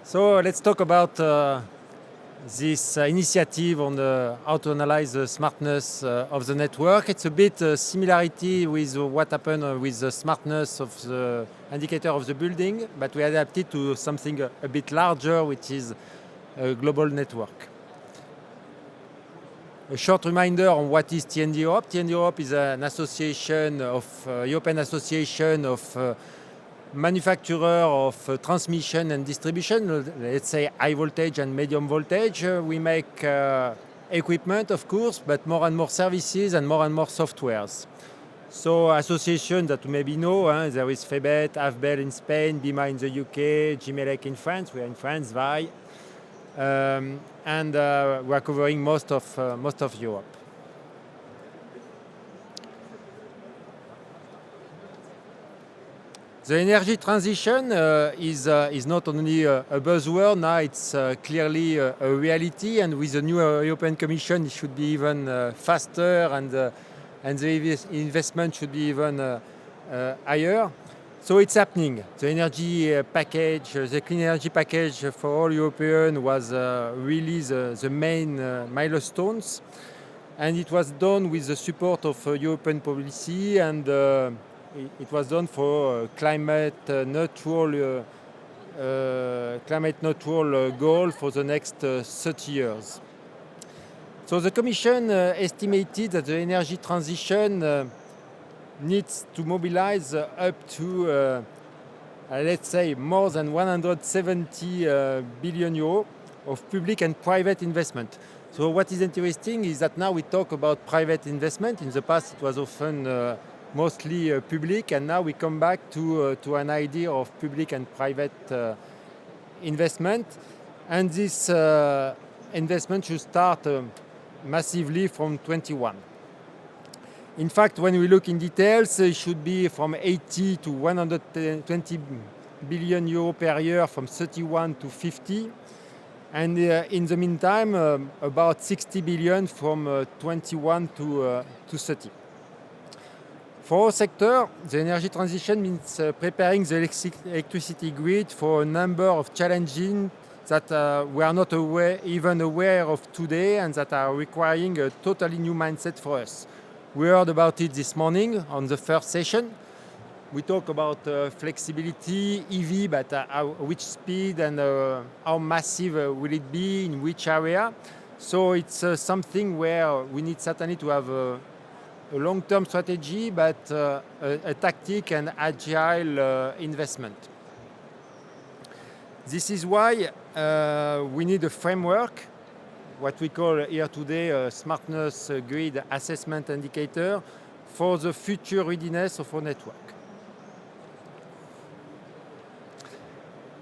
So let's talk about this initiative on how to analyze the smartness of the network. It's a bit similarity with what happened with the smartness of the indicator of the building, but we adapted to something a bit larger, which is a global network. A short reminder on what is TND Europe. TND Europe is an association of European Association of manufacturer of transmission and distribution, let's say high voltage and medium voltage. We make equipment, of course, but more and more services and more softwares. So association that you maybe know, there is FEBET, AFBEL in Spain, BIMA in the UK, Gimelec in France. We are in France, VAI. And we are covering most of Europe. The energy transition is not only a buzzword, now it's clearly a reality, and with the new European Commission it should be even faster, and the investment should be even higher. So it's happening. The energy package, the clean energy package for all Europeans was really the main milestones, and it was done with the support of European policy, and it was done for climate neutral goal for the next 30 years. So the Commission estimated that the energy transition needs to mobilize up to, let's say, more than 170 billion euros of public and private investment. So what is interesting is that now we talk about private investment. In the past it was often mostly public, and now we come back to an idea of public and private investment. And this investment should start massively from 21. In fact, when we look in details, it should be from 80 to 120 billion euro per year from 31 to 50. And in the meantime, about 60 billion from 21 to 30. For our sector, the energy transition means preparing the electricity grid for a number of challenges that we are not even aware of today, and that are requiring a totally new mindset for us. We heard about it this morning on the first session. We talk about flexibility, EV, but which speed and how massive will it be, in which area. So it's something where we need certainly to have a long-term strategy, but a tactic and agile investment. This is why we need a framework, what we call here today a smartness grid assessment indicator, for the future readiness of our network.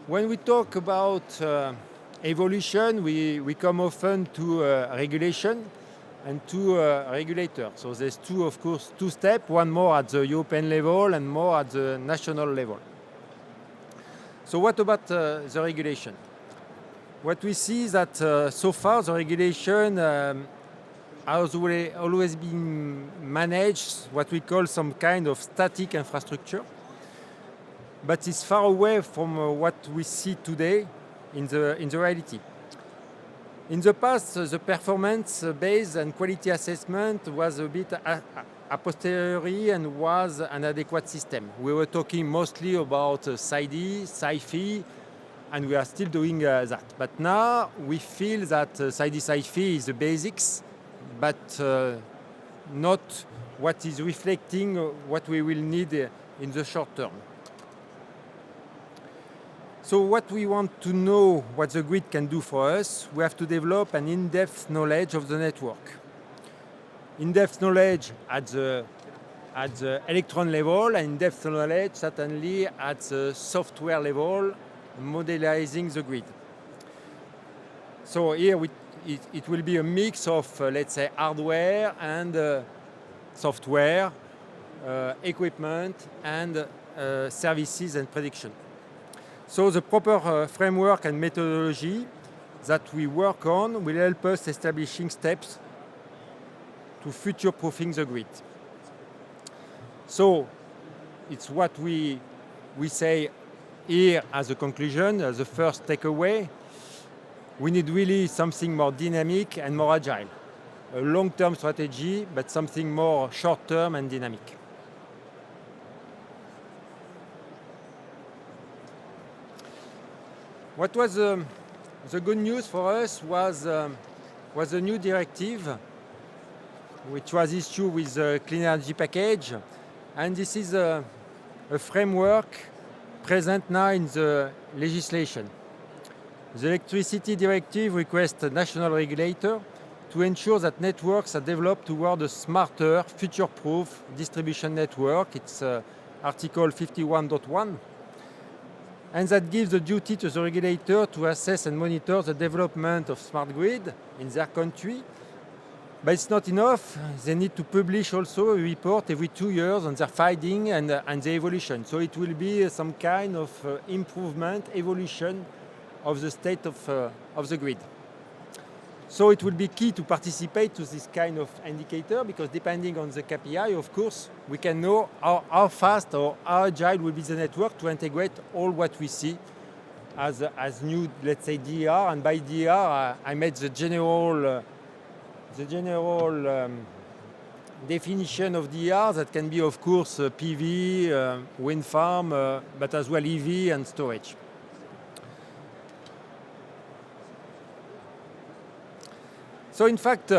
When we talk about evolution, we come often to regulation and to regulators. So there's two steps, one more at the European level and more at the national level. So what about the regulation? What we see is that so far the regulation has always been managed what we call some kind of static infrastructure, but it's far away from what we see today in the reality. In the past, the performance-based and quality assessment was a bit a posteriori and was an adequate system. We were talking mostly about SAIDI, SAIFI, and we are still doing that. But now we feel that SAIDI, SAIFI is the basics, but not what is reflecting what we will need in the short term. So what we want to know what the grid can do for us, we have to develop an in-depth knowledge of the network. In-depth knowledge at the electron level, and in-depth knowledge certainly at the software level, modelizing the grid. So here it will be a mix of, let's say, hardware and software, equipment, and services and prediction. So the proper framework and methodology that we work on will help us establishing steps to future-proofing the grid. So it's what we say here, as a conclusion, as a first takeaway, we need really something more dynamic and more agile. A long-term strategy, but something more short-term and dynamic. What was the good news for us was a new directive which was issued with the Clean Energy Package, and this is a framework present now in the legislation. The Electricity Directive requests a national regulator to ensure that networks are developed toward a smarter, future-proof distribution network. It's Article 51.1. And that gives the duty to the regulator to assess and monitor the development of smart grid in their country. But it's not enough. They need to publish also a report every 2 years on their finding and the evolution. So it will be some kind of improvement, evolution of the state of the grid. So it will be key to participate to this kind of indicator, because depending on the KPI, of course, we can know how fast or how agile will be the network to integrate all what we see as new, let's say, DER. And by DER, I made the general definition of DER that can be, of course, PV, wind farm, but as well EV and storage. So in fact,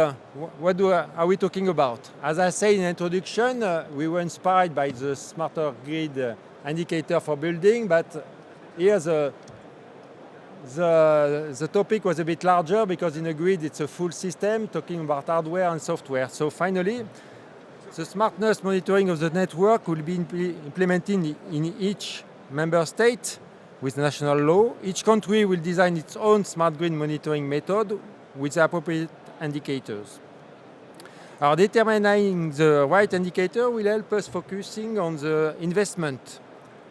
what are we talking about? As I said in the introduction, we were inspired by the smarter grid indicator for building, but here the topic was a bit larger, because in a grid it's a full system talking about hardware and software. So finally, the smartness monitoring of the network will be implemented in each member state with national law. Each country will design its own smart grid monitoring method with the appropriate indicators. Determining the right indicator will help us focusing on the investment,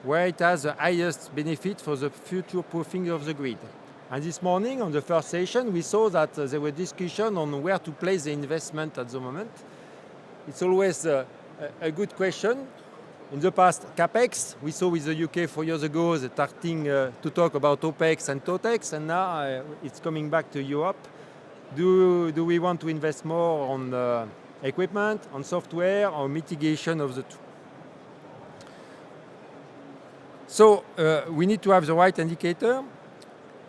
where it has the highest benefit for the future proofing of the grid. And this morning, on the first session, we saw that there were discussion on where to place the investment at the moment. It's always a good question. In the past, CapEx, we saw with the UK 4 years ago, starting to talk about OpEx and TOTEX, and now it's coming back to Europe. Do we want to invest more on equipment, on software, or mitigation of the two? So we need to have the right indicator.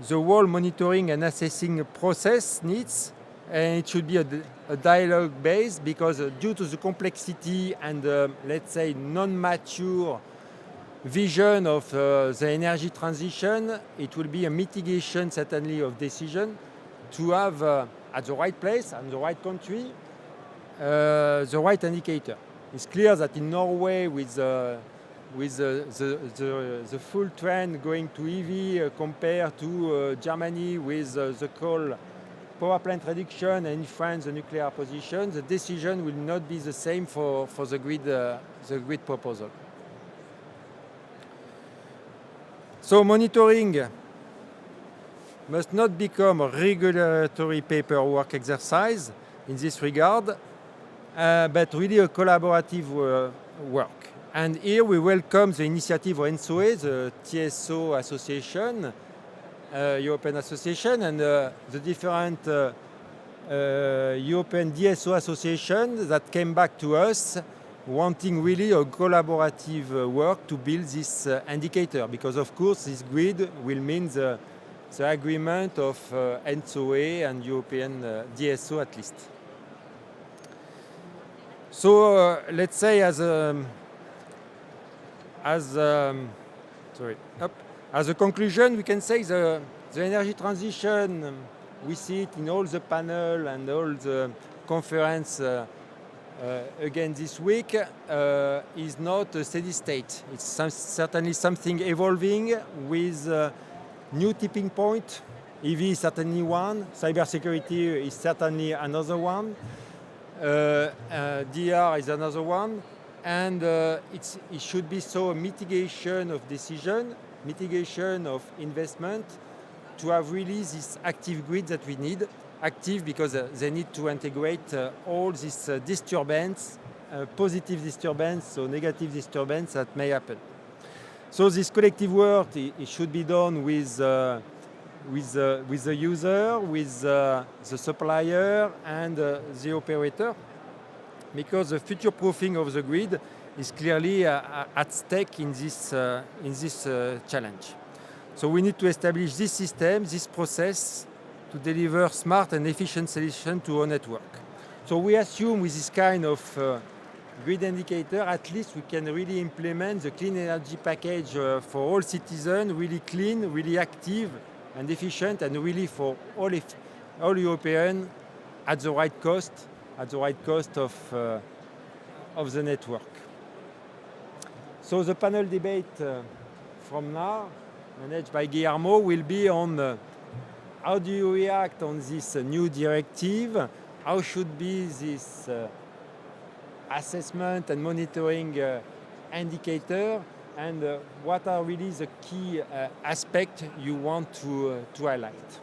The whole monitoring and assessing process needs, and it should be a dialogue based, because due to the complexity and let's say non-mature vision of the energy transition, it will be a mitigation certainly of decision to have at the right place and the right country the right indicator. It's clear that in Norway, with the full trend going to EV compared to Germany with the coal power plant reduction, and in France the nuclear position, the decision will not be the same for the grid proposal. So monitoring must not become a regulatory paperwork exercise in this regard, but really a collaborative work. And here we welcome the initiative of ENTSO-E, the TSO Association, European Association, and the different European DSO Association that came back to us wanting really a collaborative work to build this indicator, because of course this grid will mean the agreement of ENTSO-E and European DSO at least. So let's say as a conclusion, we can say the energy transition, we see it in all the panel and all the conference again this week, is not a steady state. It's certainly something evolving with new tipping point. EV is certainly one, cybersecurity is certainly another one, DR is another one, and it should be so a mitigation of decision, mitigation of investment, to have really this active grid that we need. Active because they need to integrate all this disturbance, positive disturbance, so negative disturbance that may happen. So this collective work, it should be done with the user, with the supplier, and the operator, because the future proofing of the grid is clearly at stake in this challenge. So we need to establish this system, this process, to deliver smart and efficient solutions to our network. So we assume with this kind of grid indicator, at least we can really implement the clean energy package for all citizens, really clean, really active and efficient, and really for all Europeans at the right cost of the network. So the panel debate from now, managed by Guillermo, will be on how do you react on this new directive, how should be this assessment and monitoring indicator, and what are really the key aspects you want to highlight.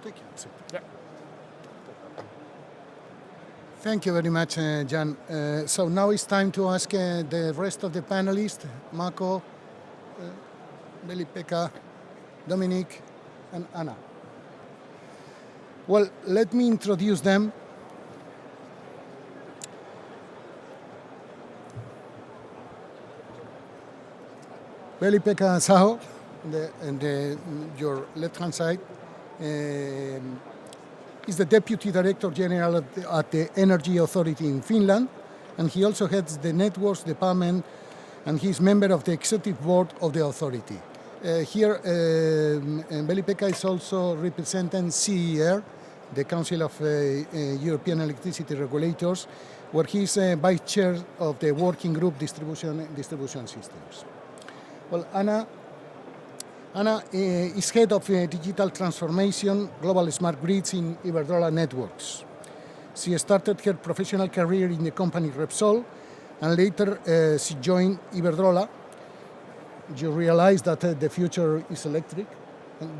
Thank you. Yeah. Thank you very much, Jan. So now it's time to ask the rest of the panelists, Mako, Veli-Pekka, Dominique, and Anna. Well, let me introduce them. Veli-Pekka Saho, your left-hand side, is the Deputy Director General at the Energy Authority in Finland, and he also heads the Networks Department, and he's member of the Executive Board of the authority. Here, Veli-Pekka is also representing CER, the Council of European Electricity Regulators, where he's Vice Chair of the Working Group Distribution Systems. Well, Anna is Head of Digital Transformation, Global Smart Grids in Iberdrola Networks. She started her professional career in the company Repsol, and later she joined Iberdrola. You realize that the future is electric. In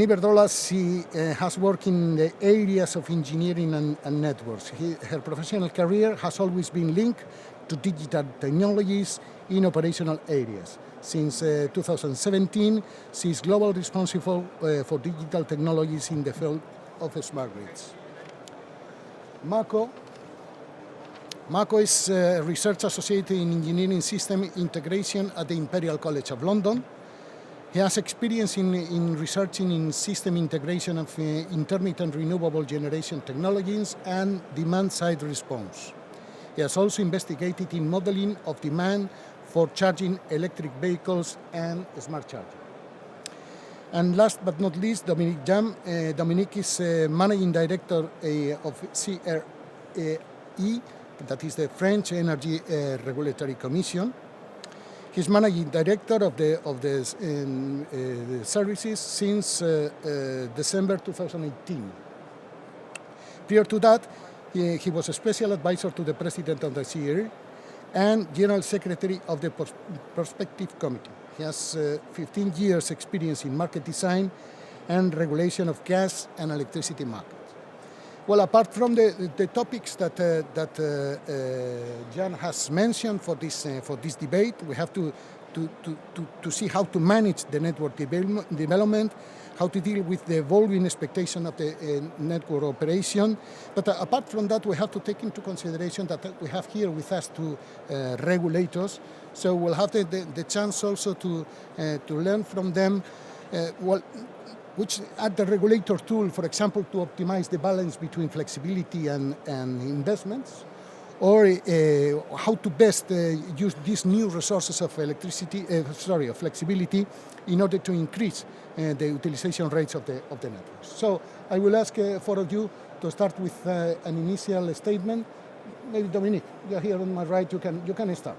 Iberdrola, she has worked in the areas of engineering and networks. Her professional career has always been linked to digital technologies in operational areas. Since 2017, she is globally responsible for digital technologies in the field of smart grids. Mako is a research associate in engineering system integration at the Imperial College of London. He has experience in researching in system integration of intermittent renewable generation technologies and demand-side response. He has also investigated in modeling of demand for charging electric vehicles and smart charging. And last but not least, Dominique Jam. Dominique is Managing Director of CRE, that is the French Energy Regulatory Commission. He's Managing Director of the services since December 2018. Prior to that, he was a special advisor to the President of the CRE and General Secretary of the Prospective Committee. He has 15 years experience in market design and regulation of gas and electricity markets. Well, apart from the topics that Jan has mentioned for this debate, we have to see how to manage the network development, how to deal with the evolving expectation of the network operation. But apart from that, we have to take into consideration that we have here with us two regulators. So we'll have the chance also to learn from them which are the regulator tool, for example, to optimize the balance between flexibility and investments, or how to best use these new resources of flexibility in order to increase the utilization rates of the networks. So I will ask four of you to start with an initial statement. Maybe Dominique, you're here on my right. You can start.